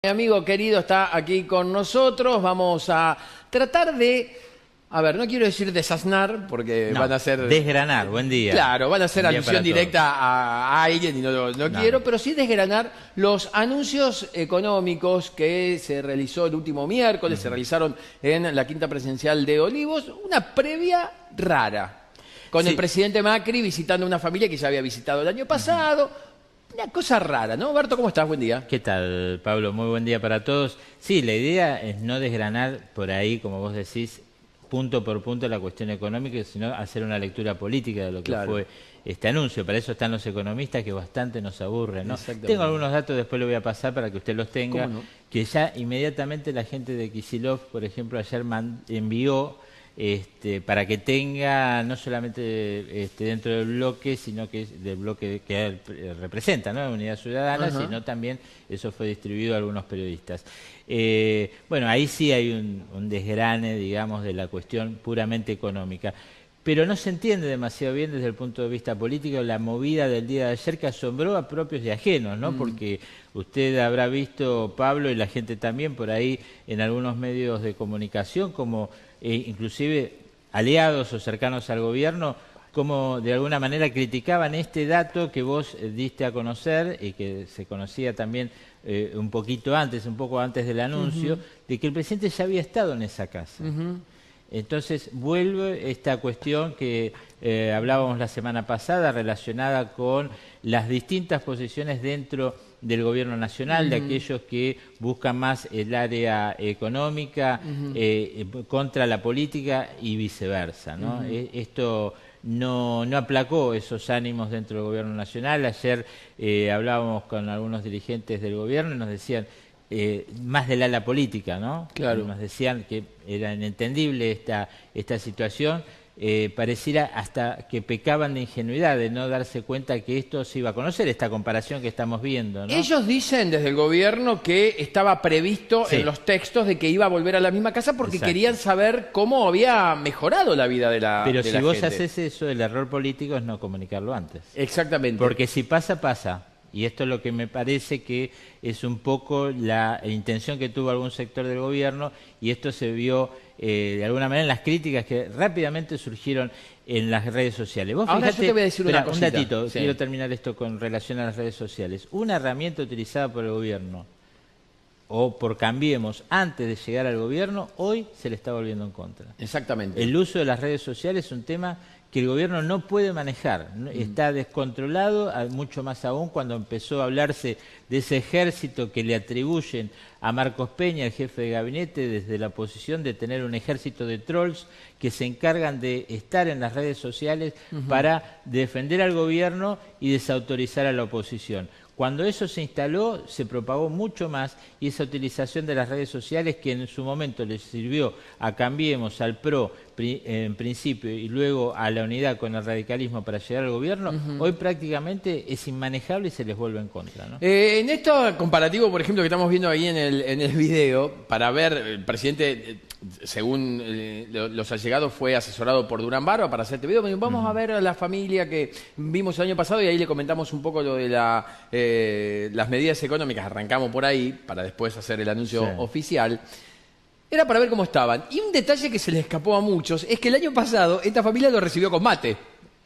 Mi amigo querido está aquí con nosotros. Vamos a tratar de, no quiero decir desasnar, porque No, van a ser... desgranar, buen día. Claro, van a ser Buen día alusión para directa a alguien y no quiero, pero sí desgranar los anuncios económicos que se realizó el último miércoles, se realizaron en la quinta presidencial de Olivos, una previa rara, con el presidente Macri visitando una familia que ya había visitado el año pasado. Una cosa rara, ¿no? Berto, ¿cómo estás? Buen día. ¿Qué tal, Pablo? Muy buen día para todos. Sí, la idea es no desgranar por ahí, como vos decís, punto por punto la cuestión económica, sino hacer una lectura política de lo que fue este anuncio. Para eso están los economistas, que bastante nos aburren, ¿no? Tengo algunos datos, después lo voy a pasar para que usted los tenga, que ya inmediatamente la gente de Kicillof, por ejemplo, ayer envió para que tenga no solamente dentro del bloque, sino que del bloque que él representa, ¿no? Unidad Ciudadana, sino también eso fue distribuido a algunos periodistas. Bueno, ahí sí hay un desgrane, digamos, de la cuestión puramente económica. Pero no se entiende demasiado bien desde el punto de vista político la movida del día de ayer, que asombró a propios y ajenos, ¿no? Porque usted habrá visto, Pablo, y la gente también por ahí en algunos medios de comunicación, como inclusive aliados o cercanos al gobierno, como de alguna manera criticaban este dato que vos diste a conocer y que se conocía también un poco antes del anuncio, de que el presidente ya había estado en esa casa. Entonces vuelve esta cuestión que hablábamos la semana pasada relacionada con las distintas posiciones dentro del gobierno nacional, de aquellos que buscan más el área económica contra la política y viceversa, ¿no? Esto no aplacó esos ánimos dentro del gobierno nacional. Ayer hablábamos con algunos dirigentes del gobierno y nos decían más del ala política, ¿no? Claro. Nos decían que era inentendible esta situación, pareciera hasta que pecaban de ingenuidad, de no darse cuenta que esto se iba a conocer, esta comparación que estamos viendo, ¿no? Ellos dicen desde el gobierno que estaba previsto en los textos de que iba a volver a la misma casa porque querían saber cómo había mejorado la vida de la gente. Pero si vos haces eso, el error político es no comunicarlo antes. Exactamente. Porque si pasa, pasa. Y esto es lo que me parece que es un poco la intención que tuvo algún sector del gobierno, y esto se vio de alguna manera en las críticas que rápidamente surgieron en las redes sociales. Vos Ahora fíjate, yo te voy a decir una cosita. un datito, quiero terminar esto con relación a las redes sociales. Una herramienta utilizada por el gobierno o por Cambiemos antes de llegar al gobierno, hoy se le está volviendo en contra. Exactamente. El uso de las redes sociales es un tema que el gobierno no puede manejar, está descontrolado, mucho más aún cuando empezó a hablarse de ese ejército que le atribuyen a Marcos Peña, el jefe de gabinete, desde la posición de tener un ejército de trolls que se encargan de estar en las redes sociales para defender al gobierno y desautorizar a la oposición. Cuando eso se instaló, se propagó mucho más, y esa utilización de las redes sociales, que en su momento les sirvió a Cambiemos, al PRO en principio, y luego a la unidad con el radicalismo para llegar al gobierno, hoy prácticamente es inmanejable y se les vuelve en contra, ¿no? En esto comparativo, por ejemplo, que estamos viendo ahí en el video, para ver, el presidente, según los allegados, fue asesorado por Durán Barba para hacer este video. Vamos a ver a la familia que vimos el año pasado, y ahí le comentamos un poco lo de las medidas económicas. Arrancamos por ahí para después hacer el anuncio oficial. Era para ver cómo estaban. Y un detalle que se les escapó a muchos es que el año pasado esta familia lo recibió con mate.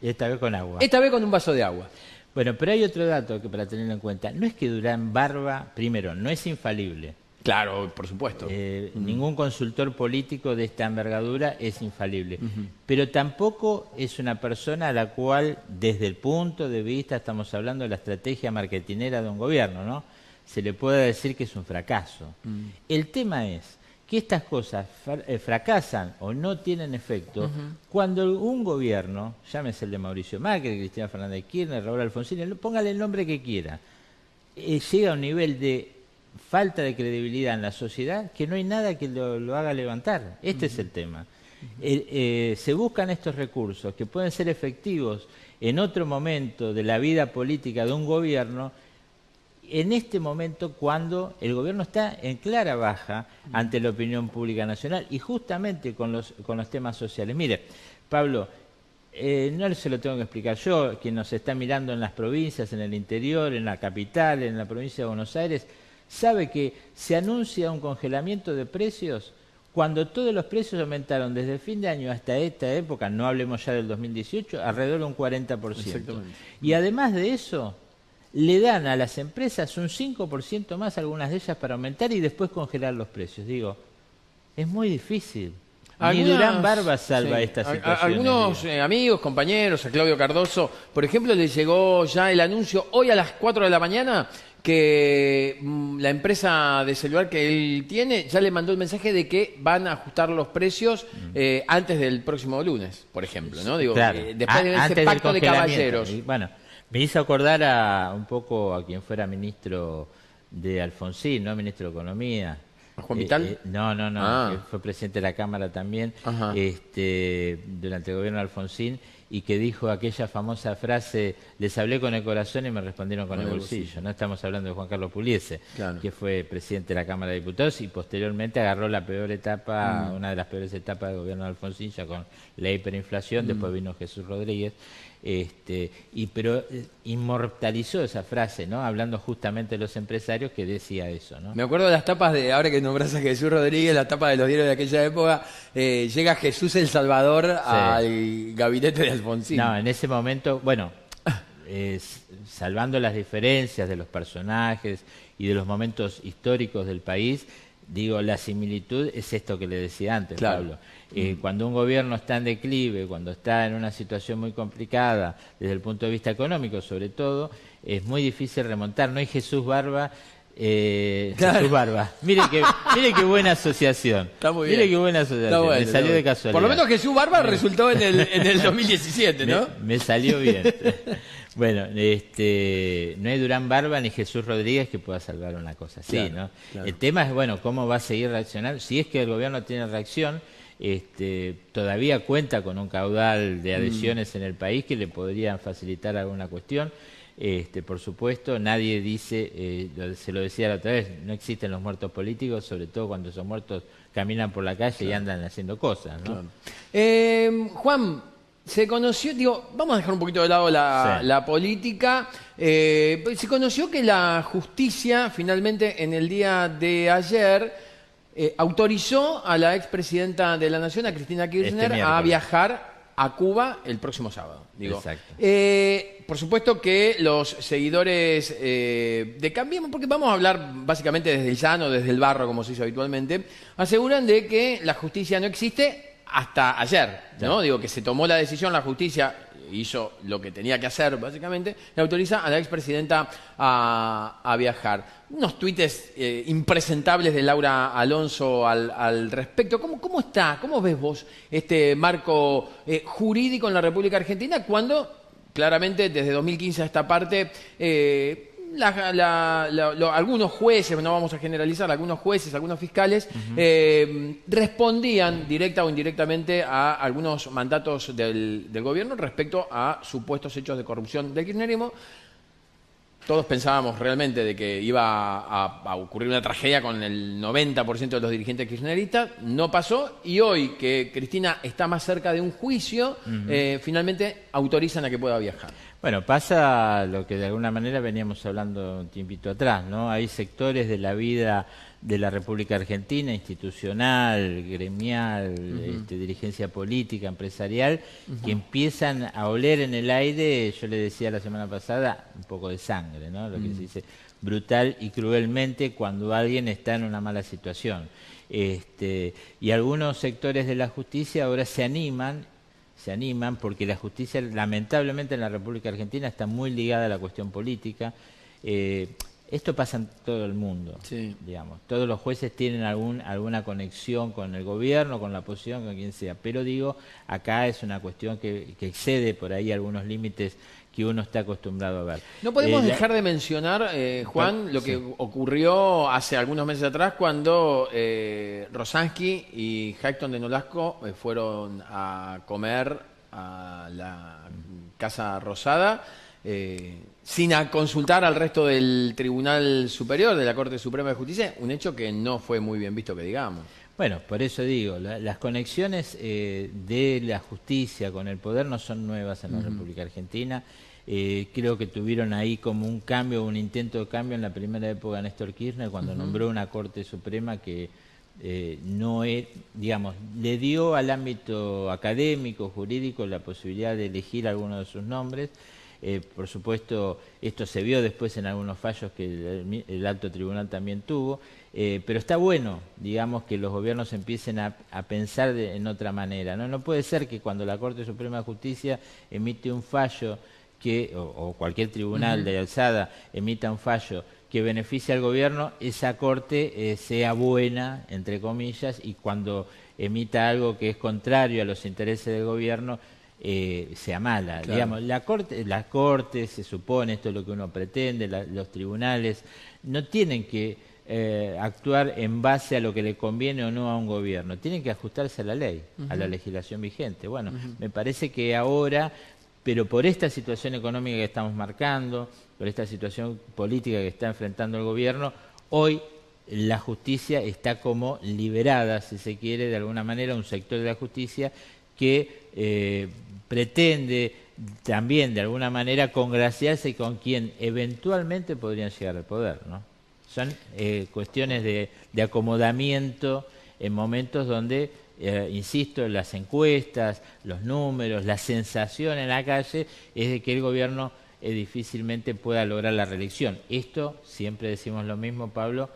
Esta vez con agua. Esta vez con un vaso de agua. Bueno, pero hay otro dato que para tenerlo en cuenta. No es que Durán Barba, primero, no es infalible. Claro, por supuesto. Ningún consultor político de esta envergadura es infalible. Pero tampoco es una persona a la cual, desde el punto de vista, estamos hablando de la estrategia marketinera de un gobierno, ¿no? Se le puede decir que es un fracaso. El tema es que estas cosas fracasan o no tienen efecto cuando un gobierno, llámese el de Mauricio Macri, Cristina Fernández de Kirchner, Raúl Alfonsín, póngale el nombre que quiera, llega a un nivel de falta de credibilidad en la sociedad que no hay nada que lo haga levantar. Este es el tema. Se buscan estos recursos que pueden ser efectivos en otro momento de la vida política de un gobierno, en este momento cuando el gobierno está en clara baja ante la opinión pública nacional y justamente con los temas sociales. Mire, Pablo, no se lo tengo que explicar yo, quien nos está mirando en las provincias, en el interior, en la capital, en la provincia de Buenos Aires, sabe que se anuncia un congelamiento de precios cuando todos los precios aumentaron desde el fin de año hasta esta época, no hablemos ya del 2018, alrededor de un 40%. Exactamente. Y además de eso, le dan a las empresas un 5% más, algunas de ellas, para aumentar y después congelar los precios. Digo, es muy difícil. Ni Durán Barba salva esta situación. Algunos amigos, compañeros, a Claudio Cardoso, por ejemplo, le llegó ya el anuncio hoy a las 4 de la mañana que la empresa de celular que él tiene ya le mandó el mensaje de que van a ajustar los precios antes del próximo lunes, por ejemplo, ¿no? Digo, claro, después de ese pacto de caballeros. Y, bueno, me hizo acordar un poco a quien fuera ministro de Alfonsín, ¿no? Ministro de Economía. ¿Juan Vital? No, que fue presidente de la Cámara también, durante el gobierno de Alfonsín, y que dijo aquella famosa frase: les hablé con el corazón y me respondieron con el bolsillo. No estamos hablando de Juan Carlos Pugliese, claro, que fue presidente de la Cámara de Diputados y posteriormente agarró la peor etapa, una de las peores etapas del gobierno de Alfonsín, ya con la hiperinflación. Después vino Jesús Rodríguez. Pero inmortalizó esa frase, ¿no? Hablando justamente de los empresarios, que decía eso, ¿no? Me acuerdo de las tapas de, ahora que nombras a Jesús Rodríguez, la tapa de los diarios de aquella época, llega Jesús el Salvador al gabinete de Alfonsín. No, en ese momento, bueno, salvando las diferencias de los personajes y de los momentos históricos del país, digo, la similitud es esto que le decía antes, claro, Pablo. Cuando un gobierno está en declive, cuando está en una situación muy complicada desde el punto de vista económico, sobre todo, es muy difícil remontar. No hay Jesús Barba. Claro. Jesús Barba. Mire qué buena asociación. Está muy bien. Mire qué buena asociación. Bueno, me salió de casualidad. Por lo menos Jesús Barba resultó en el 2017, ¿no? Me salió bien. Bueno, no hay Durán Barba ni Jesús Rodríguez que pueda salvar una cosa así, claro, ¿no? Claro. El tema es, bueno, cómo va a seguir reaccionando. Si es que el gobierno tiene reacción, todavía cuenta con un caudal de adhesiones en el país que le podrían facilitar alguna cuestión. Por supuesto, nadie dice, se lo decía la otra vez, no existen los muertos políticos, sobre todo cuando esos muertos caminan por la calle, claro, y andan haciendo cosas, ¿no? Claro. Juan, se conoció, digo, vamos a dejar un poquito de lado la política, se conoció que la justicia finalmente en el día de ayer autorizó a la expresidenta de la Nación, a Cristina Kirchner, a viajar a Cuba el próximo sábado. Digo. Exacto. Por supuesto que los seguidores de Cambiemos, porque vamos a hablar básicamente desde el llano, desde el barro, como se hizo habitualmente, aseguran de que la justicia no existe hasta ayer, ¿no? Digo, que se tomó la decisión, la justicia hizo lo que tenía que hacer, básicamente, le autoriza a la expresidenta a viajar. Unos tuites impresentables de Laura Alonso al respecto. ¿Cómo está? ¿Cómo ves vos este marco jurídico en la República Argentina cuando, claramente, desde 2015 a esta parte, algunos jueces, no vamos a generalizar, algunos jueces, algunos fiscales, respondían directa o indirectamente a algunos mandatos del gobierno respecto a supuestos hechos de corrupción del kirchnerismo? Todos pensábamos realmente de que iba a ocurrir una tragedia con el 90% de los dirigentes kirchneristas. No pasó, y hoy que Cristina está más cerca de un juicio, finalmente autorizan a que pueda viajar. Bueno, pasa lo que de alguna manera veníamos hablando un tiempito atrás, ¿no? Hay sectores de la vida de la República Argentina, institucional, gremial, dirigencia política, empresarial, que empiezan a oler en el aire, yo le decía la semana pasada, un poco de sangre, ¿no? Lo que se dice brutal y cruelmente cuando alguien está en una mala situación. Y algunos sectores de la justicia ahora se animan porque la justicia, lamentablemente, en la República Argentina está muy ligada a la cuestión política. Esto pasa en todo el mundo, sí, digamos. Todos los jueces tienen alguna conexión con el gobierno, con la oposición, con quien sea. Pero digo, acá es una cuestión que excede por ahí algunos límites que uno está acostumbrado a ver. No podemos dejar de mencionar, Juan, lo que ocurrió hace algunos meses atrás cuando Rosansky y Hayton de Nolasco fueron a comer a la Casa Rosada, sin consultar al resto del Tribunal Superior, de la Corte Suprema de Justicia, un hecho que no fue muy bien visto, que digamos. Bueno, por eso digo, las conexiones de la justicia con el poder no son nuevas en la República Argentina. Creo que tuvieron ahí como un cambio, un intento de cambio en la primera época de Néstor Kirchner, cuando nombró una Corte Suprema que no es, digamos, le dio al ámbito académico, jurídico, la posibilidad de elegir alguno de sus nombres. Por supuesto, esto se vio después en algunos fallos que el alto tribunal también tuvo, pero está bueno, digamos, que los gobiernos empiecen a pensar en otra manera, ¿no? No puede ser que cuando la Corte Suprema de Justicia emite un fallo o cualquier tribunal de alzada emita un fallo que beneficia al gobierno, esa Corte sea buena, entre comillas, y cuando emita algo que es contrario a los intereses del gobierno, sea mala. Claro. Digamos, las cortes, se supone, esto es lo que uno pretende, los tribunales, no tienen que actuar en base a lo que le conviene o no a un gobierno, tienen que ajustarse a la ley, a la legislación vigente. Bueno, me parece que ahora, pero por esta situación económica que estamos marcando, por esta situación política que está enfrentando el gobierno, hoy la justicia está como liberada, si se quiere, de alguna manera, un sector de la justicia que pretende también, de alguna manera, congraciarse con quien eventualmente podrían llegar al poder, ¿no? Son cuestiones de acomodamiento en momentos donde, insisto, las encuestas, los números, la sensación en la calle es de que el gobierno difícilmente pueda lograr la reelección. Esto, siempre decimos lo mismo, Pablo,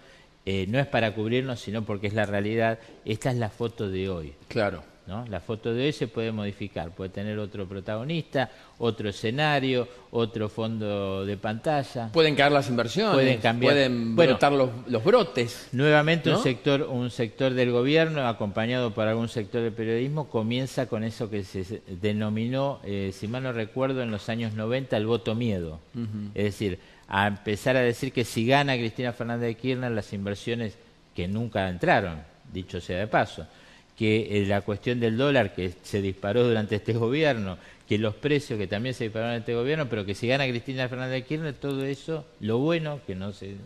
no es para cubrirnos, sino porque es la realidad. Esta es la foto de hoy. Claro. ¿No? La foto de hoy se puede modificar, puede tener otro protagonista, otro escenario, otro fondo de pantalla. Pueden caer las inversiones, pueden cambiar, pueden brotar los brotes. Nuevamente, ¿no? un sector del gobierno, acompañado por algún sector del periodismo, comienza con eso que se denominó, si mal no recuerdo, en los años 90, el voto miedo. Es decir, a empezar a decir que si gana Cristina Fernández de Kirchner, las inversiones que nunca entraron, dicho sea de paso, que la cuestión del dólar que se disparó durante este gobierno, que los precios que también se dispararon en este gobierno, pero que si gana Cristina Fernández de Kirchner, todo eso, lo bueno que no se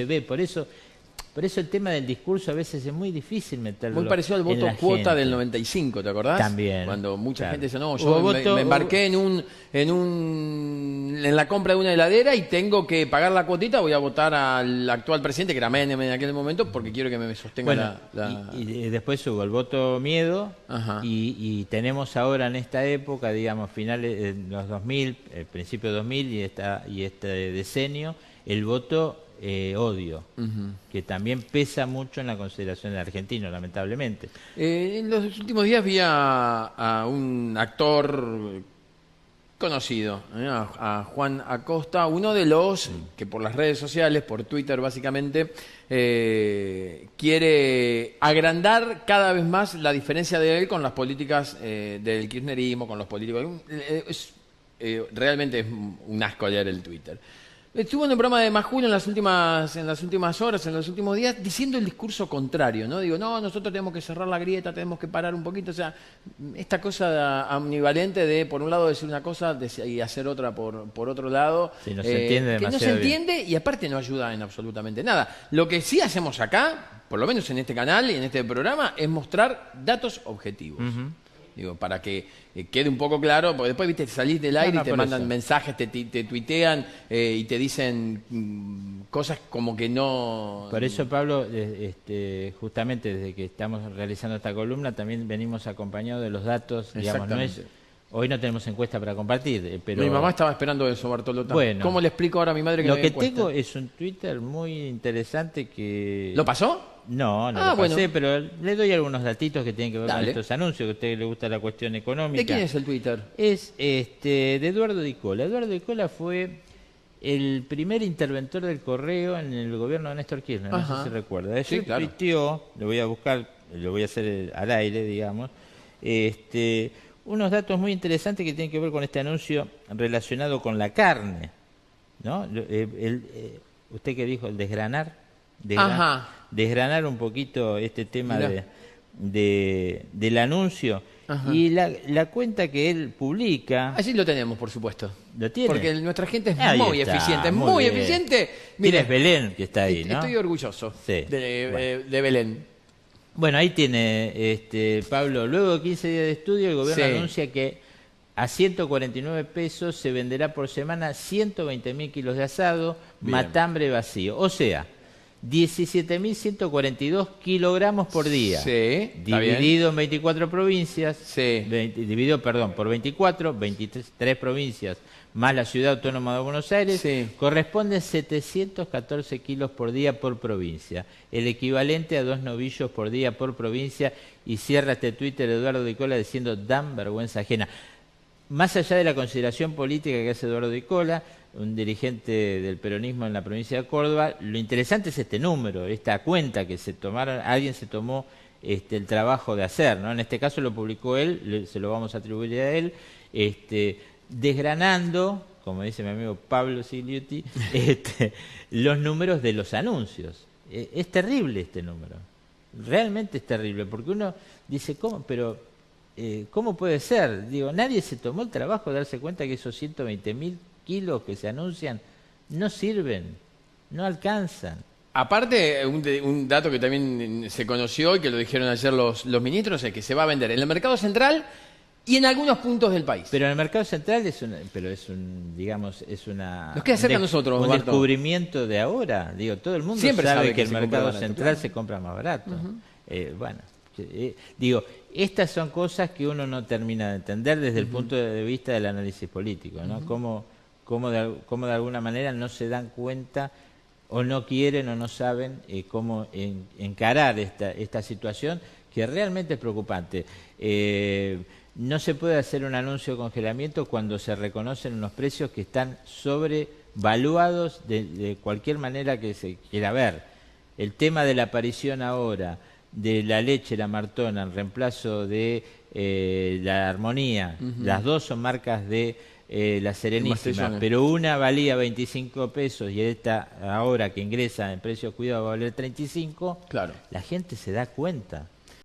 ve. Por eso el tema del discurso a veces es muy difícil meterlo. Muy parecido al voto cuota del 95, ¿te acordás? También. Cuando mucha gente dice, no, yo me embarqué en la compra de una heladera y tengo que pagar la cuotita, voy a votar al actual presidente, que era Menem en aquel momento, porque quiero que me sostenga y después hubo el voto miedo, y tenemos ahora en esta época, digamos, finales de los 2000, principio de 2000 y este decenio, el voto odio, que también pesa mucho en la consideración del argentino, lamentablemente. En los últimos días vi a un actor conocido, a Juan Acosta, uno de los que por las redes sociales, por Twitter básicamente, quiere agrandar cada vez más la diferencia de él con las políticas del kirchnerismo, con los políticos. Realmente es un asco leer el Twitter. Estuvo en el programa de Majul en las últimas horas, en los últimos días, diciendo el discurso contrario, ¿no? Digo, no, nosotros tenemos que cerrar la grieta, tenemos que parar un poquito. O sea, esta cosa ambivalente de, por un lado, decir una cosa y hacer otra por otro lado. Sí, no se entiende demasiado. Que no se entiende y aparte no ayuda en absolutamente nada. Lo que sí hacemos acá, por lo menos en este canal y en este programa, es mostrar datos objetivos. Digo, para que quede un poco claro, porque después, viste, salís del aire y te mandan mensajes, te tuitean y te dicen cosas como que no... Por eso, Pablo, justamente desde que estamos realizando esta columna, también venimos acompañados de los datos, digamos, hoy no tenemos encuesta para compartir, pero... Mi mamá estaba esperando eso, Bartolota. Bueno, ¿cómo le explico ahora a mi madre que lo que tengo es un Twitter muy interesante que... ¿Lo pasó? No lo pasé, pero le doy algunos datitos que tienen que ver con estos anuncios, que a usted le gusta la cuestión económica. ¿De quién es el Twitter? Es de Eduardo Di Cola. Eduardo Di Cola fue el primer interventor del correo en el gobierno de Néstor Kirchner, no sé si recuerda. Eso tuiteó, lo voy a buscar, lo voy a hacer al aire, digamos, unos datos muy interesantes que tienen que ver con este anuncio relacionado con la carne, ¿no? ¿Usted qué dijo? El desgranar. Desgranar un poquito este tema del anuncio. Y la cuenta que él publica... Allí lo tenemos, por supuesto. ¿Lo tiene? Porque nuestra gente es muy eficiente, muy eficiente. Mire, es Belén que está ahí, ¿no? Estoy orgulloso de Belén. Bueno, ahí tiene, Pablo, luego de 15 días de estudio, el gobierno anuncia que a 149 pesos se venderá por semana 120.000 kilos de asado, Bien. matambre vacío. O sea, 17.142 kilogramos por día. Sí, está dividido en 24 provincias. Sí. Dividido, perdón, por 24, 23 provincias, más la Ciudad Autónoma de Buenos Aires, Sí. corresponden 714 kilos por día por provincia, el equivalente a 2 novillos por día por provincia, y cierra este Twitter Eduardo Dicola diciendo: dan vergüenza ajena. Más allá de la consideración política que hace Eduardo Dicola, un dirigente del peronismo en la provincia de Córdoba, lo interesante es este número, esta cuenta que se tomaron, alguien se tomó el trabajo de hacer, ¿no? En este caso lo publicó él, se lo vamos a atribuir a él, desgranando, como dice mi amigo Pablo Sigliuti, los números de los anuncios. Es terrible este número, realmente es terrible, porque uno dice, ¿cómo? Pero, ¿cómo puede ser? Digo, nadie se tomó el trabajo de darse cuenta que esos 120.000 kilos que se anuncian no sirven, no alcanzan. Aparte, un dato que también se conoció y que lo dijeron ayer los ministros, es que se va a vender en el mercado central y en algunos puntos del país. Pero en el mercado central Nos queda cerca a nosotros, un Barto. descubrimiento de ahora. Digo, todo el mundo Siempre sabe sabe que el se compra mercado barato, central claro. se compra más barato. Bueno, digo, estas son cosas que uno no termina de entender desde el punto de vista del análisis político, ¿no? Cómo de alguna manera no se dan cuenta o no quieren o no saben cómo encarar esta situación, que realmente es preocupante. No se puede hacer un anuncio de congelamiento cuando se reconocen unos precios que están sobrevaluados de cualquier manera que se quiera ver. El tema de la aparición ahora de la leche, la Martona, en reemplazo de la Armonía, las dos son marcas de la Serenísima, Mastellone. pero una valía 25 pesos y esta ahora que ingresa en precios cuidados va a valer 35, Claro. la gente se da cuenta.